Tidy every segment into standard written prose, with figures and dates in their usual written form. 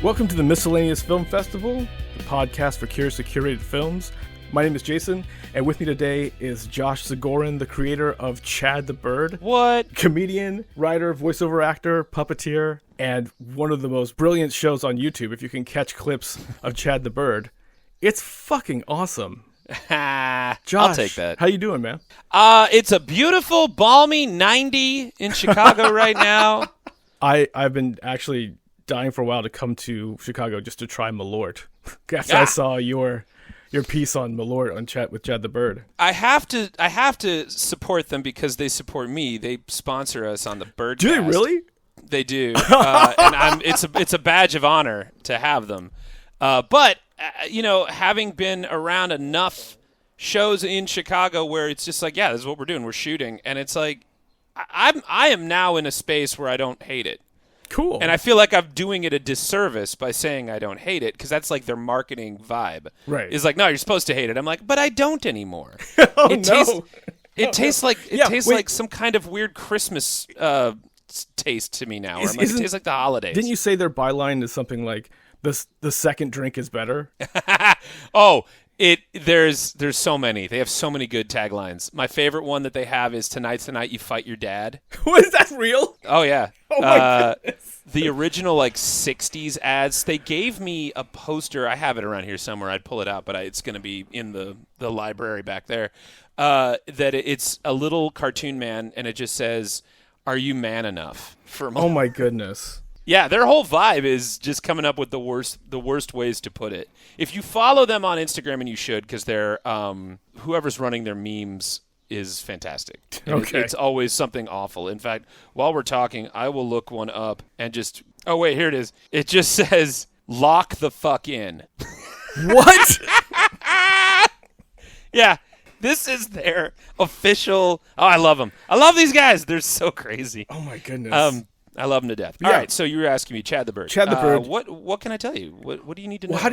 Welcome to the Miscellaneous Film Festival, the podcast for curiously curated films. My name is Jason, and with me today is Josh Zagoren, the creator of Chad the Bird. What? Comedian, writer, voiceover actor, puppeteer, and one of the most brilliant shows on YouTube. If you can catch clips of Chad the Bird, it's fucking awesome. Josh, I'll take that. How you doing, man? It's a beautiful, balmy 90 in Chicago right now. I've been actually dying for a while to come to Chicago just to try Malort. After I saw your piece on Malort on Chat with Chad the Bird. I have to support them because they support me. They sponsor us on the Birdcast. Do they really? They do, and it's a badge of honor to have them. But having been around enough shows in Chicago where it's just like, yeah, this is what we're doing. We're shooting, and it's like I am now in a space where I don't hate it. Cool. And I feel like I'm doing it a disservice by saying I don't hate it, because that's like their marketing vibe. Right. It's like, no, you're supposed to hate it. I'm like, but I don't anymore. It tastes like some kind of weird Christmas taste to me now. It tastes like the holidays. Didn't you say their byline is something like the second drink is better? There's so many. They have so many good taglines. My favorite one that they have is "Tonight's the night you fight your dad." Was that real? Oh yeah. Oh my goodness. The original 60s ads. They gave me a poster. I have it around here somewhere. I'd pull it out, but it's going to be in the library back there. That it's a little cartoon man, and it just says, "Are you man enough for more?" Oh my goodness. Yeah, their whole vibe is just coming up with the worst ways to put it. If you follow them on Instagram, and you should, because they're whoever's running their memes is fantastic. Okay. It's always something awful. In fact, while we're talking, I will look one up and just... Oh, wait, here it is. It just says, "Lock the fuck in." What? Yeah, this is their official... Oh, I love them. I love these guys. They're so crazy. Oh, my goodness. I love them to death. Yeah. All right, so you were asking me, Chad the Bird. Chad the Bird. What can I tell you? What do you need to know? How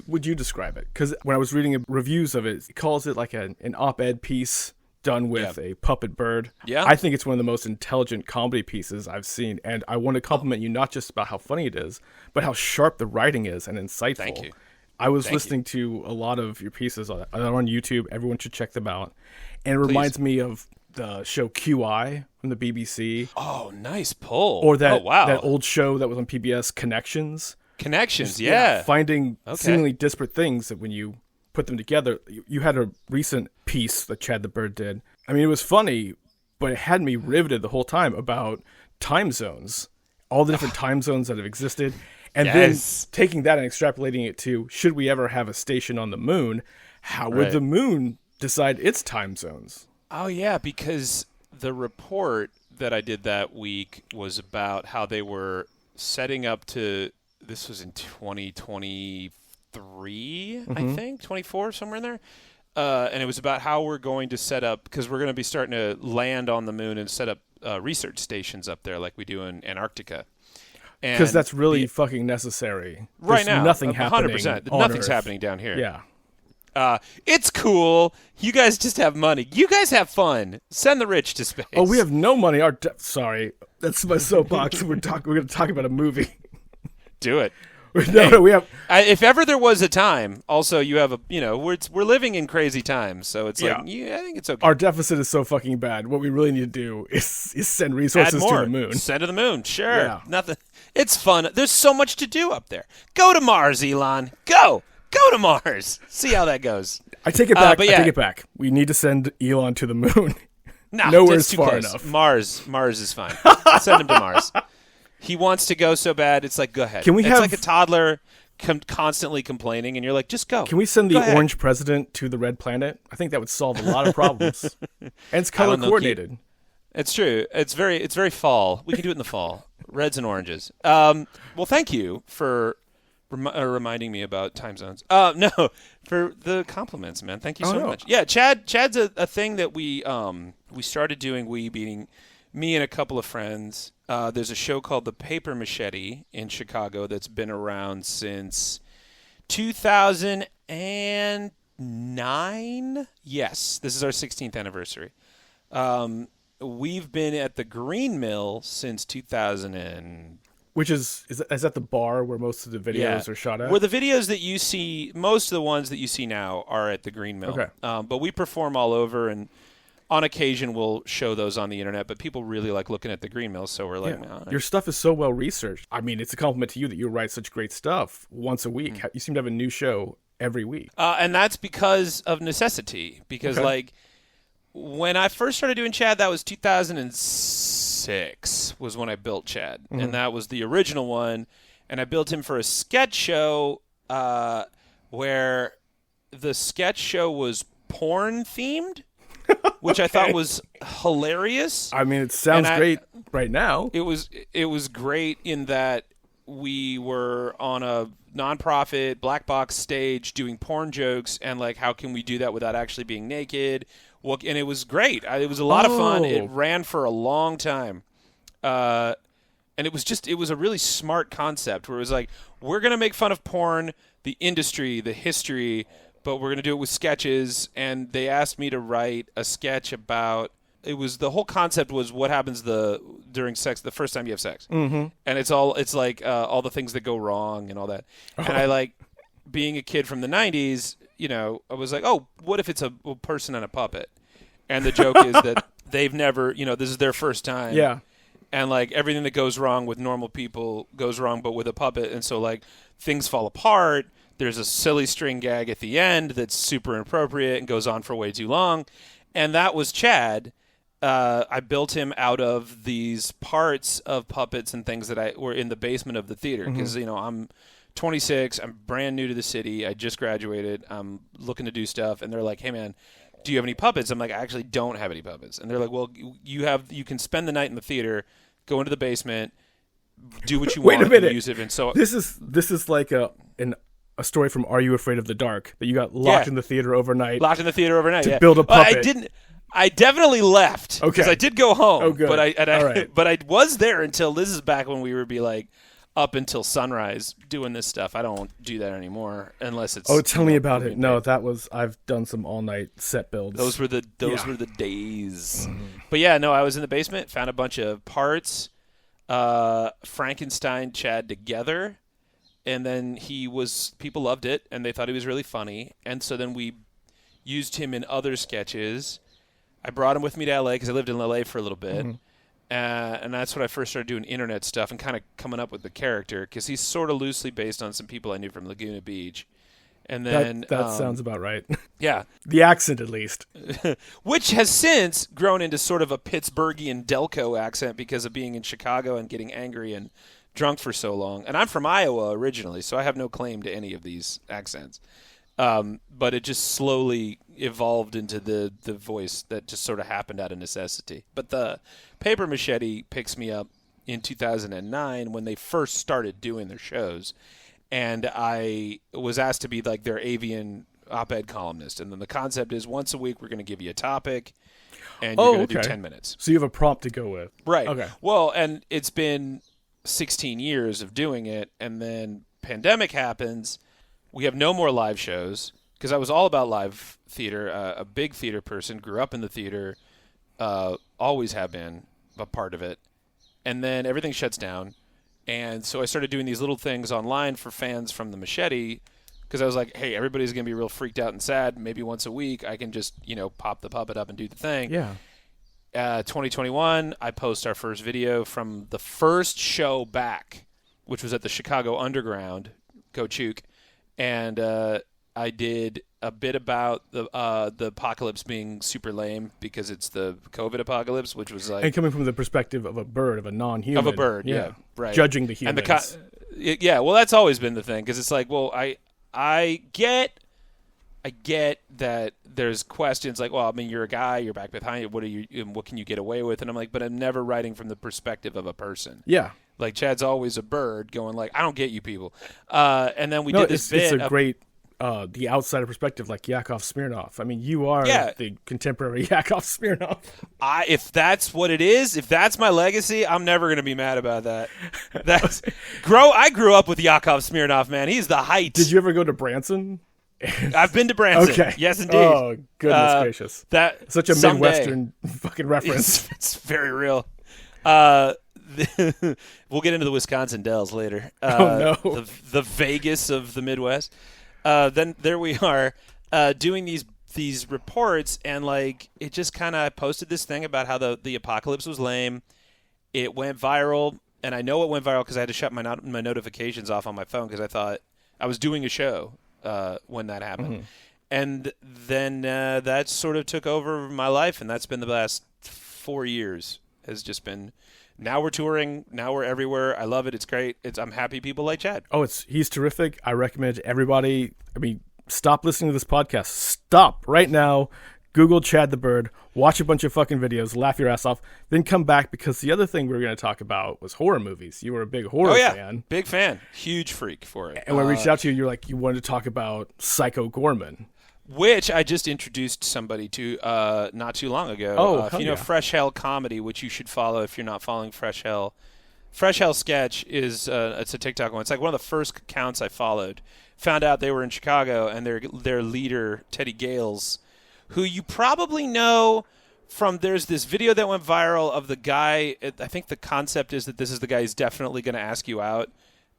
would you describe it? Because when I was reading reviews of it, it calls it like an op-ed piece done with a puppet bird. Yeah. I think it's one of the most intelligent comedy pieces I've seen, and I want to compliment you not just about how funny it is, but how sharp the writing is and insightful. Thank you. I was listening to a lot of your pieces on YouTube. Everyone should check them out. And it reminds me of the show QI from the BBC. Oh, nice pull. Or that that old show that was on PBS, Connections. Connections, yeah. Finding seemingly disparate things that when you put them together, you had a recent piece that Chad the Bird did. I mean, it was funny, but it had me riveted the whole time about time zones, all the different time zones that have existed. And then taking that and extrapolating it to, should we ever have a station on the moon, how would the moon decide its time zones? Oh, yeah, because the report that I did that week was about how they were setting up to, this was in 2023, I think, 24, somewhere in there. And it was about how we're going to set up, because we're going to be starting to land on the moon and set up research stations up there like we do in Antarctica. Because that's really fucking necessary. Right now. Nothing happening 100%. on Nothing's Earth. happening down here. Yeah. It's cool. You guys just have money. You guys have fun. Send the rich to space. Oh, we have no money. Sorry, that's my soapbox. We're going to talk about a movie. Do it. No, we have. If ever there was a time, also you have we're living in crazy times, so it's I think it's okay. Our deficit is so fucking bad. What we really need to do is send resources to the moon. Send to the moon, sure. Yeah. Nothing. It's fun. There's so much to do up there. Go to Mars, Elon. Go to Mars. See how that goes. I take it back. But I take it back. We need to send Elon to the moon. No, nowhere's too far close. enough. Mars is fine. Send him to Mars. He wants to go so bad. It's like, go ahead. It's like a toddler constantly complaining, and you're like, just go. Can we send the orange president to the red planet? I think that would solve a lot of problems. And it's color coordinated. It's true. It's very fall. We can do it in the fall. Reds and oranges. Well, thank you for reminding me about time zones. No, for the compliments, man. Thank you so much. Yeah, Chad's a thing that we started doing. We being me and a couple of friends. There's a show called The Paper Machete in Chicago that's been around since 2009. Yes, this is our 16th anniversary. We've been at the Green Mill since 2000 and Which is that the bar where most of the videos are shot at? Where the videos that you see, most of the ones that you see now are at the Green Mill. Okay. But we perform all over, and on occasion we'll show those on the internet, but people really like looking at the Green Mill, so we're like, yeah. Your stuff is so well researched. I mean, it's a compliment to you that you write such great stuff once a week. You seem to have a new show every week. And that's because of necessity. Because, like, when I first started doing Chad, that was 2006 was when I built Chad. And that was the original one. And I built him for a sketch show where the sketch show was porn-themed, which I thought was hilarious. I mean, it sounds great right now. It was great in that we were on a nonprofit black box stage doing porn jokes, and like, how can we do that without actually being naked? Well, and it was great. It was a lot of fun. It ran for a long time. And it was a really smart concept where it was like, we're going to make fun of porn, the industry, the history, but we're going to do it with sketches. And they asked me to write a sketch about, the whole concept was what happens during sex, the first time you have sex. Mm-hmm. And it's like all the things that go wrong and all that. And I like, being a kid from the 90s, I was like, oh, what if it's a person and a puppet? And the joke is that they've never, this is their first time. Yeah. And like everything that goes wrong with normal people goes wrong, but with a puppet. And so like things fall apart. There's a silly string gag at the end that's super inappropriate and goes on for way too long. And that was Chad. I built him out of these parts of puppets and things that were in the basement of the theater. Because, I'm 26. I'm brand new to the city. I just graduated. I'm looking to do stuff. And they're like, hey, man, do you have any puppets? I'm like, I actually don't have any puppets. And they're like, well, you can spend the night in the theater, go into the basement, do what you want. Wait a minute. And use it. And so this is like a story from Are You Afraid of the Dark? That you got locked in the theater overnight. To build a puppet. I definitely left because I did go home. Oh, good. But I was there until, this is back when we would be like up until sunrise doing this stuff. I don't do that anymore unless it's. Oh, tell me about it. No, I've done some all night set builds. Those were the days. Mm-hmm. But yeah, no, I was in the basement, found a bunch of parts, Frankenstein Chad together, and then people loved it and they thought he was really funny, and so then we used him in other sketches. I brought him with me to LA because I lived in LA for a little bit. Mm-hmm. And that's when I first started doing internet stuff and kind of coming up with the character, because he's sort of loosely based on some people I knew from Laguna Beach. And then that sounds about right. Yeah. The accent, at least. Which has since grown into sort of a Pittsburghian Delco accent because of being in Chicago and getting angry and drunk for so long. And I'm from Iowa originally, so I have no claim to any of these accents. But it just slowly evolved into the voice that just sort of happened out of necessity. But the Paper Machete picks me up in 2009 when they first started doing their shows, and I was asked to be like their avian op-ed columnist. And then the concept is once a week we're going to give you a topic, and you're going to do 10 minutes. So you have a prompt to go with. Right. Okay. Well, and it's been 16 years of doing it, and then pandemic happens. We have no more live shows because I was all about live theater, a big theater person, grew up in the theater, always have been a part of it. And then everything shuts down. And so I started doing these little things online for fans from the Machete because I was like, hey, everybody's going to be real freaked out and sad. Maybe once a week I can just, pop the puppet up and do the thing. Yeah. 2021, I post our first video from the first show back, which was at the Chicago Underground, Go Chook. And I did a bit about the apocalypse being super lame because it's the COVID apocalypse, which was like... And coming from the perspective of a bird, of a non-human. Of a bird, yeah. Right. Judging the humans. And well, that's always been the thing, because it's like, well, I get that there's questions like, well, I mean, you're a guy, you're back behind, what can you get away with? And I'm like, but I'm never writing from the perspective of a person. Yeah. Like, Chad's always a bird going like, I don't get you people. And then we did this bit. It's a great, the outsider perspective, like Yakov Smirnoff. I mean, you are the contemporary Yakov Smirnoff. If that's what it is, if that's my legacy, I'm never going to be mad about that. I grew up with Yakov Smirnoff, man. He's the height. Did you ever go to Branson? I've been to Branson. Okay. Yes, indeed. Oh, goodness gracious. That such a someday. Midwestern fucking reference. It's very real. we'll get into the Wisconsin Dells later. Oh no, the Vegas of the Midwest. Then there we are doing these reports, and like it just kind of I posted this thing about how the apocalypse was lame. It went viral, and I know it went viral because I had to shut my notifications off on my phone because I thought I was doing a show when that happened. Mm-hmm. And then that sort of took over my life, and that's been the last 4 years. Has just been. Now we're touring. Now we're everywhere. I love it. It's great. I'm happy people like Chad. Oh, he's terrific. I recommend everybody. I mean, stop listening to this podcast. Stop right now. Google Chad the Bird. Watch a bunch of fucking videos. Laugh your ass off. Then come back because the other thing we were going to talk about was horror movies. You were a big horror fan. Big fan. Huge freak for it. And when I reached out to you, you're like, you wanted to talk about Psycho Goreman. Which I just introduced somebody to not too long ago. Oh, if you know Fresh Hell Comedy, which you should follow if you're not following Fresh Hell. Fresh Hell Sketch is it's a TikTok one. It's like one of the first accounts I followed. Found out they were in Chicago, and their leader, Teddy Gales, who you probably know from there's this video that went viral of the guy. I think the concept is that this is the guy who's definitely going to ask you out.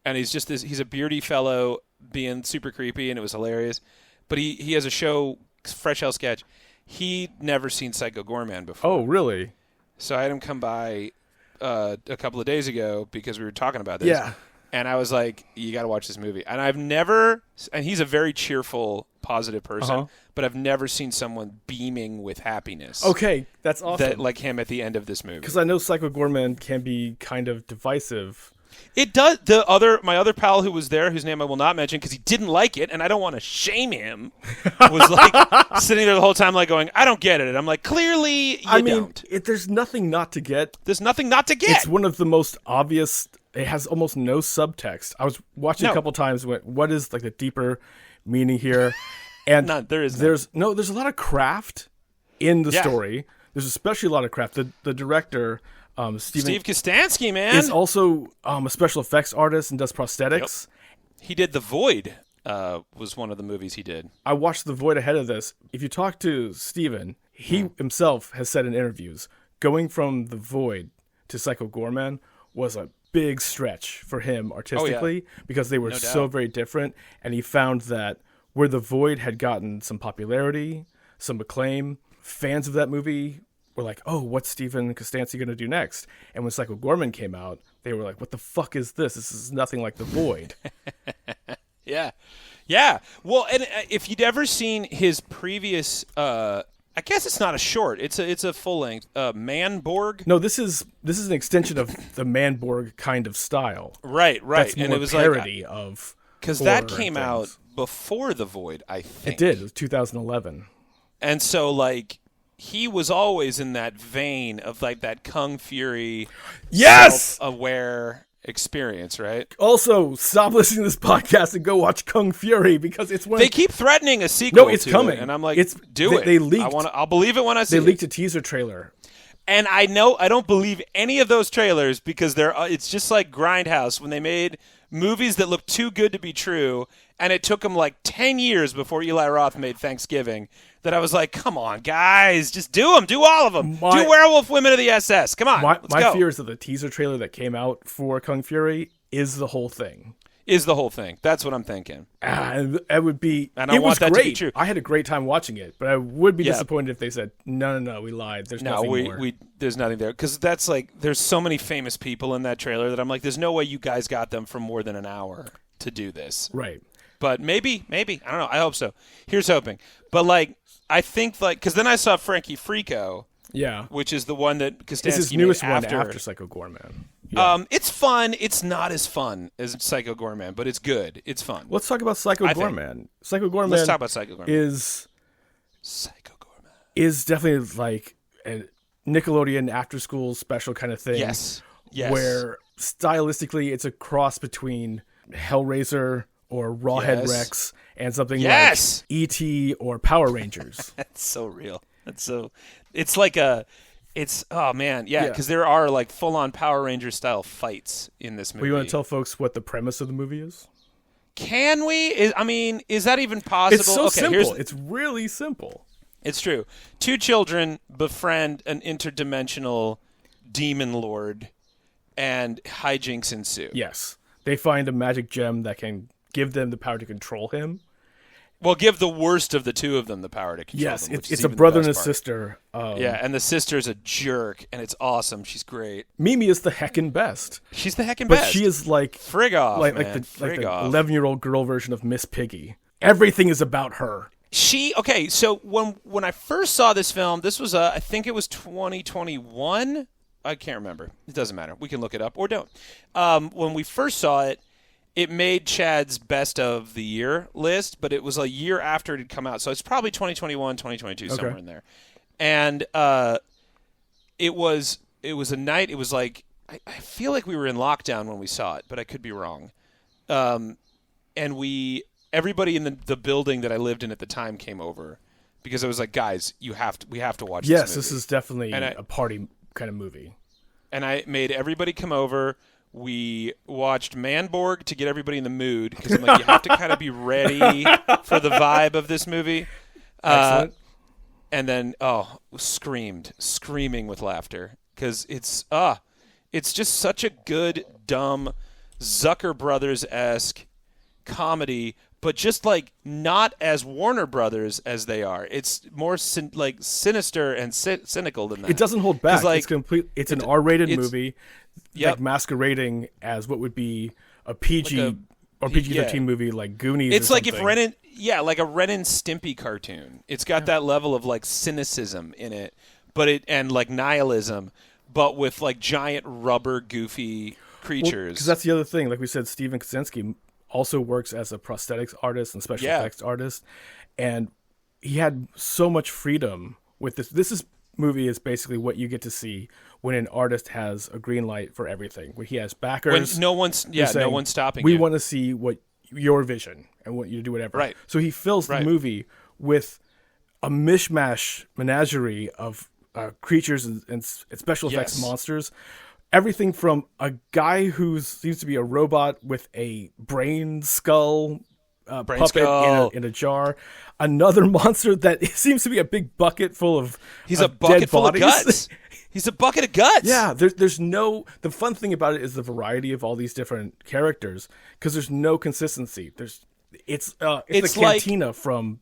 And he's a beardy fellow being super creepy, and it was hilarious. But he has a show, Fresh Hell Sketch. He'd never seen Psycho Goreman before. Oh, really? So I had him come by a couple of days ago because we were talking about this. Yeah. And I was like, you got to watch this movie. And and he's a very cheerful, positive person, but I've never seen someone beaming with happiness. Okay, that's awesome. Like him at the end of this movie. Because I know Psycho Goreman can be kind of divisive. It does. My other pal who was there, whose name I will not mention because he didn't like it, and I don't want to shame him, was like sitting there the whole time, like going, "I don't get it." And I'm like, "Clearly, you don't." There's nothing not to get. There's nothing not to get. It's one of the most obvious. It has almost no subtext. I was watching a couple times. What is like the deeper meaning here? And none. There's a lot of craft in the story. There's especially a lot of craft. The director. Steve Kostanski, man, is also a special effects artist and does prosthetics. Yep. He did The Void. Was one of the movies he did. I watched The Void ahead of this. If you talk to Steven, he himself has said in interviews, going from The Void to Psycho Goreman was a big stretch for him artistically because they were so very different. And he found that where The Void had gotten some popularity, some acclaim, fans of that movie were like, oh, what's Steven Kostanski going to do next? And when Psycho Goreman came out, they were like, what the fuck is this? This is nothing like The Void. Yeah. Well, and if you'd ever seen his previous, I guess it's not a short. It's a full length. Manborg. No, this is an extension of the Manborg kind of style. Right. That's more and it was parody of because that came out before The Void, I think. It did. It was 2011. And so like. He was always in that vein of like that Kung Fury, self-aware experience, right? Also, stop listening to this podcast and go watch Kung Fury because it's one. They keep threatening a sequel. No, it's coming, and I'm like, it. They leaked. I'll believe it when I see it. They leaked a teaser trailer, and I don't believe any of those trailers because it's just like Grindhouse when they made movies that looked too good to be true, and it took them like 10 years before Eli Roth made Thanksgiving. That I was like, come on, guys, just do them. Do all of them. Do Werewolf Women of the SS. Come on, let's go. My fear is that the teaser trailer that came out for Kung Fury is the whole thing. That's what I'm thinking. And it would be. And I want that great. to be true. I had a great time watching it, but I would be disappointed if they said, no, we lied. There's nothing more. There's nothing there. Because that's like, there's so many famous people in that trailer that I'm like, there's no way you guys got them for more than an hour to do this. Right. But maybe. I don't know. I hope so. Here's hoping. But like, I think like, because then I saw Frankie Frico. Yeah. Which is the one that Kostanski It's his newest made one after Psycho Goreman. Yeah. It's fun. It's not as fun as Psycho Goreman, but it's good. It's fun. Let's talk about Psycho Goreman. Psycho Goreman. Let's talk about Psycho Goreman. Is definitely like a Nickelodeon after-school special kind of thing. Yes. Where stylistically it's a cross between Hellraiser or Rawhead Rex and something like E.T. or Power Rangers. That's so real. Oh man, because there are like full-on Power Ranger style fights in this movie. Well, you want to tell folks what the premise of the movie is? Can we? Is that even possible? It's so simple. It's really simple. It's true. Two children befriend an interdimensional demon lord and hijinks ensue. Yes. They find a magic gem that can give them the power to control him. Well, give the worst of the two of them the power to control them. Yes, it's a brother and a sister. Yeah, and the sister's a jerk, and it's awesome. She's great. Mimi is the heckin' best. She's the heckin' But best. she is like... Frig off, like man. the Frig off. 11-year-old girl version of Miss Piggy. Everything is about her. Okay, so when I first saw this film, this was, I think it was 2021. I can't remember. It doesn't matter. We can look it up or don't. When we first saw it, it made Chad's best of the year list, but it was a year after it had come out. So it's probably 2021, 2022, somewhere in there. And it was a night, it was like, I feel like we were in lockdown when we saw it, but I could be wrong. And everybody in the building that I lived in at the time came over because I was like, guys, we have to watch this movie. Yes, this is definitely a party kind of movie. And I made everybody come over. We watched Manborg to get everybody in the mood because I'm like, you have to kind of be ready for the vibe of this movie. Excellent. And then, screaming with laughter because it's just such a good, dumb Zucker Brothers-esque comedy, but just like not as Warner Brothers as they are. It's more sinister and cynical than that. It doesn't hold back. Like, it's an R-rated movie, like masquerading as what would be a PG or PG-13 movie like Goonies. It's or like something. if like a Ren and Stimpy cartoon. It's got that level of like cynicism in it, and like nihilism, but with like giant rubber goofy creatures. Because that's the other thing. Like we said, Steven Kostanski also works as a prosthetics artist and special effects artist, and he had so much freedom with this. This movie is basically what you get to see when an artist has a green light for everything. When he has backers, when no one's stopping. We want to see what your vision and want you to do whatever. Right. So he fills the movie with a mishmash menagerie of creatures and special effects monsters. Everything from a guy who seems to be a robot with a brain skull puppet in a jar, another monster that seems to be a big bucket full of He's a bucket dead full bodies. of guts. He's a bucket of guts. Yeah, there's no. The fun thing about it is the variety of all these different characters because there's no consistency. It's the cantina from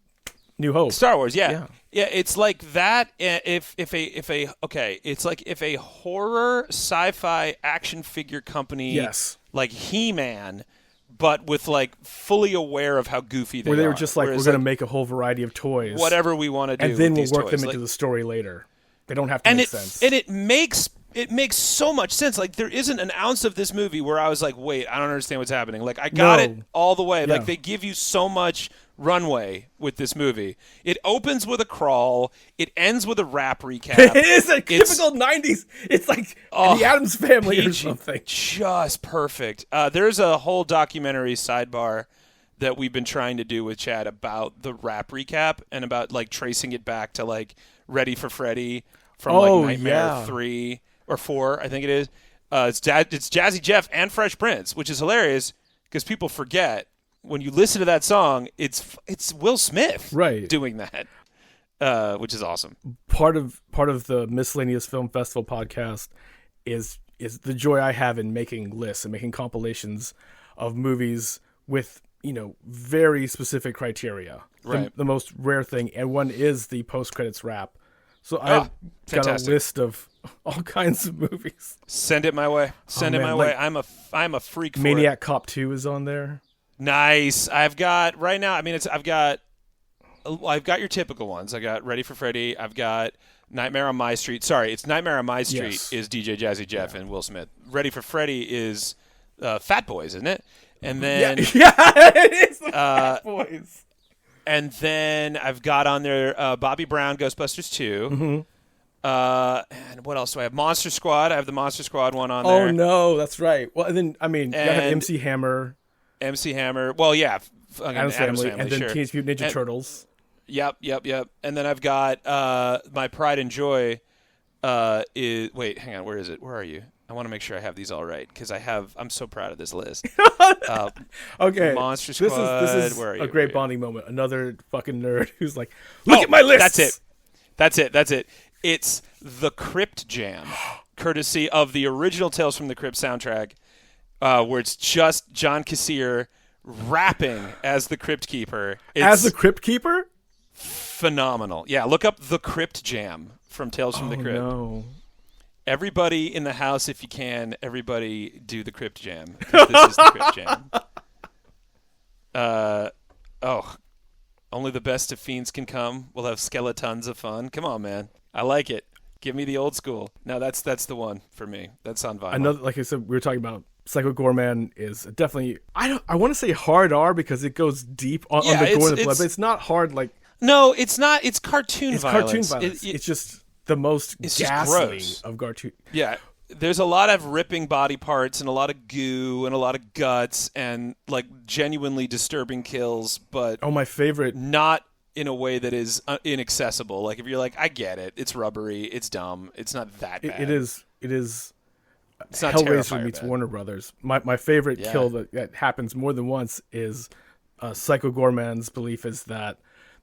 New Hope. Star Wars, yeah. It's like that. It's like if a horror sci-fi action figure company, like He-Man, but with like fully aware of how goofy they are. Where they were just like, we're going to make a whole variety of toys, whatever we want to do, and then we'll work toys. them into the story later. They don't have to make sense, and it makes so much sense. Like there isn't an ounce of this movie where I was like, wait, I don't understand what's happening. Like I got it all the way. Like they give you so much runway with this movie. It opens with a crawl. It ends with a rap recap. It is a typical 90s. It's like the Addams Family or something. Just perfect. There's a whole documentary sidebar that we've been trying to do with Chad about the rap recap and about like tracing it back to like Ready for Freddy from like Nightmare 3 or 4, I think it is. It's Jazzy Jeff and Fresh Prince, which is hilarious because people forget when you listen to that song, it's Will Smith doing that, which is awesome. Part of the Miscellaneous Film Festival podcast is the joy I have in making lists and making compilations of movies with very specific criteria. The most rare thing, and one is the post credits rap. So I've got a list of all kinds of movies. Send it my way. Send it my way. I'm a freak for Maniac Cop 2 is on there. Nice. I've got right now. I mean, I've got your typical ones. I got Ready for Freddy. I've got Nightmare on My Street. Sorry, it's Nightmare on My Street is DJ Jazzy Jeff and Will Smith. Ready for Freddy is Fat Boys, isn't it? And then it is the Fat Boys. And then I've got on there Bobby Brown, Ghostbusters 2. And what else do I have? Monster Squad. I have the Monster Squad one on there. Oh, no, that's right. Well, and then, you gotta have MC Hammer. MC Hammer. Well, yeah. Addams Family. And then Teenage Mutant Ninja Turtles. Yep. And then I've got my Pride and Joy is... Wait, hang on. Where is it? Where are you? I want to make sure I have these all right because I'm so proud of this list. Okay. Monster Squad. This is where are you? a great bonding moment. Another fucking nerd who's like, look at my list. That's it. It's The Crypt Jam. courtesy of the original Tales from the Crypt soundtrack, where it's just John Cassier rapping as the Crypt Keeper. As the Crypt Keeper? Phenomenal. Yeah, look up the Crypt Jam from Tales from the Crypt. No. Everybody in the house, if you can, everybody do the Crypt Jam. 'Cause this is the Crypt Jam. Only the best of fiends can come. We'll have skeletons of fun. Come on, man. I like it. Give me the old school. No, that's the one for me. That's on vinyl. Another, like I said, we were talking about Psycho Goreman is definitely. I want to say hard R because it goes deep on the gore and the blood, but it's not hard like. No, it's not. It's cartoon violence. Cartoon violence. It's just the most ghastly of cartoon. Yeah. There's a lot of ripping body parts and a lot of goo and a lot of guts and like genuinely disturbing kills, but my favorite, not in a way that is inaccessible. Like if you're like, I get it, it's rubbery, it's dumb, it's not that bad. It is. It's not Hellraiser meets Warner Brothers. My favorite kill that happens more than once is Psycho Goreman's belief is that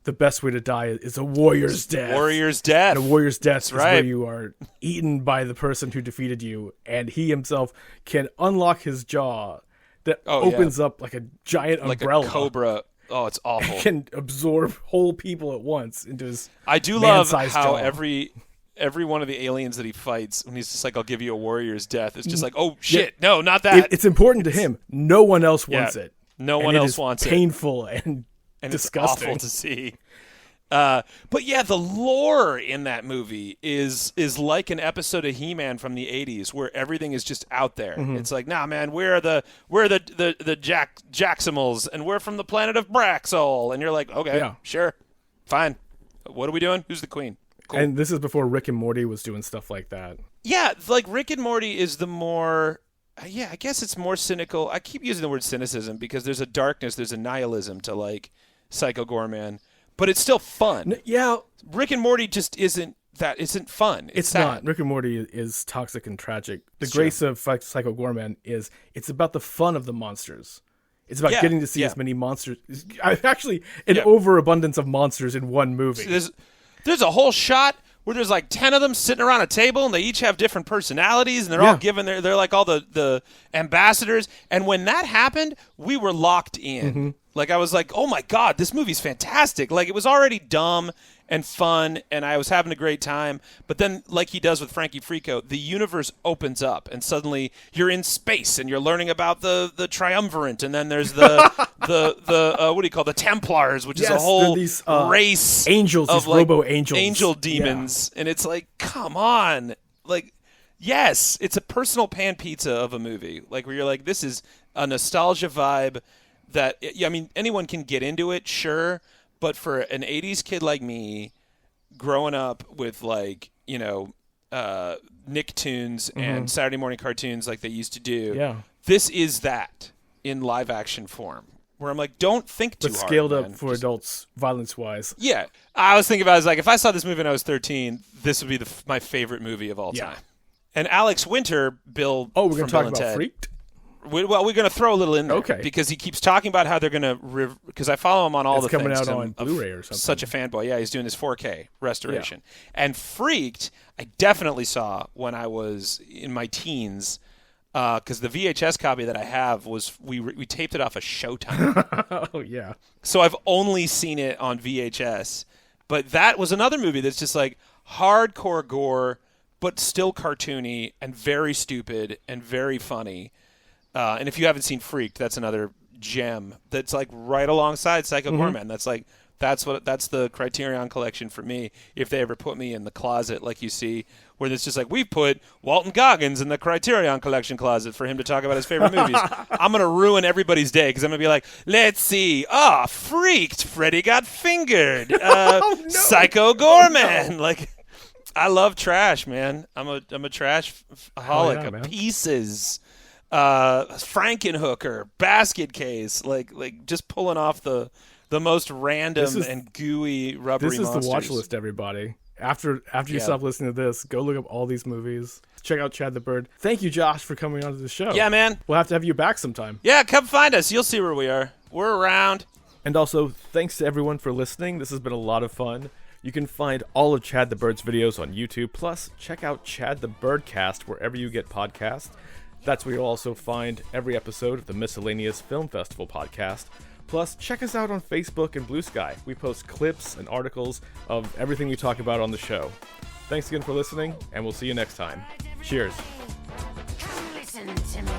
the best way to die is a warrior's death. Warrior's death. And a warrior's death is where you are eaten by the person who defeated you, and he himself can unlock his jaw that opens up like a giant umbrella. Like a cobra. Oh, it's awful. And can absorb whole people at once into his I do love how jaw. every one of the aliens that he fights, when he's just like, I'll give you a warrior's death, it's just like, oh, shit, no, not that. It's important to him. No one else wants it. No one else wants it. Painful and disgusting. It's awful to see. But yeah, the lore in that movie is like an episode of He-Man from the 80s where everything is just out there. Mm-hmm. It's like, nah, man, we're the Jaximals, and we're from the planet of Braxol. And you're like, okay, sure, fine. What are we doing? Who's the queen? Cool. And this is before Rick and Morty was doing stuff like that. Yeah, like Rick and Morty is the more... I guess it's more cynical. I keep using the word cynicism because there's a darkness, there's a nihilism to like Psycho Goreman, but it's still fun. Rick and Morty just isn't fun. It's sad. Not. Rick and Morty is toxic and tragic. The grace of Psycho Goreman is it's about the fun of the monsters. It's about getting to see as many monsters. Actually, an overabundance of monsters in one movie. There's a whole shot where there's like 10 of them sitting around a table and they each have different personalities and they're all given they're like all the ambassadors. And when that happened, we were locked in. Mm-hmm. Like I was like, oh my God, this movie's fantastic. Like it was already dumb and fun and I was having a great time. But then like he does with Frankie Frico, the universe opens up and suddenly you're in space and you're learning about the triumvirate. And then there's the what do you call the Templars, which is a whole race angels, of these robo-angels. Angel demons. Yeah. And it's like, come on. Like, yes, it's a personal pan pizza of a movie. Like where you're like, this is a nostalgia vibe that, I mean, anyone can get into it, sure. But for an 80s kid like me, growing up with, like, you know, Nicktoons and Saturday morning cartoons like they used to do, this is that in live-action form. Where I'm like, don't think too hard. But scaled up for adults, violence-wise. Yeah. I was thinking about it, I was like, if I saw this movie when I was 13, this would be my favorite movie of all time. And Alex Winter, Bill we're going to talk about Freaked? We're going to throw a little in there. Okay. Because he keeps talking about how they're going to... Because I follow him on all the things. It's coming out on Blu-ray or something. Such a fanboy. Yeah, he's doing his 4K restoration. Yeah. And Freaked, I definitely saw when I was in my teens. Because the VHS copy that I have was... We taped it off of Showtime. Oh, yeah. So I've only seen it on VHS. But that was another movie that's just like hardcore gore, but still cartoony and very stupid and very funny. And if you haven't seen Freaked, that's another gem that's like right alongside Psycho Goreman. That's like that's the Criterion Collection for me. If they ever put me in the closet, like you see, where it's just like we put Walton Goggins in the Criterion Collection closet for him to talk about his favorite movies. I'm gonna ruin everybody's day because I'm gonna be like, let's see, Freaked, Freddy got fingered, Psycho Goreman, like. I love trash, man. I'm a trash holic of pieces. Frankenhooker, basket case, like just pulling off the most random and gooey rubbery monsters. This is the watch list, everybody. After you stop listening to this, go look up all these movies. Check out Chad the Bird. Thank you, Josh, for coming onto the show. Yeah, man. We'll have to have you back sometime. Yeah, come find us. You'll see where we are. We're around. And also, thanks to everyone for listening. This has been a lot of fun. You can find all of Chad the Bird's videos on YouTube, plus check out Chad the Birdcast wherever you get podcasts. That's where you'll also find every episode of the Miscellaneous Film Festival podcast. Plus, check us out on Facebook and Blue Sky. We post clips and articles of everything we talk about on the show. Thanks again for listening, and we'll see you next time. Cheers. Come listen to me.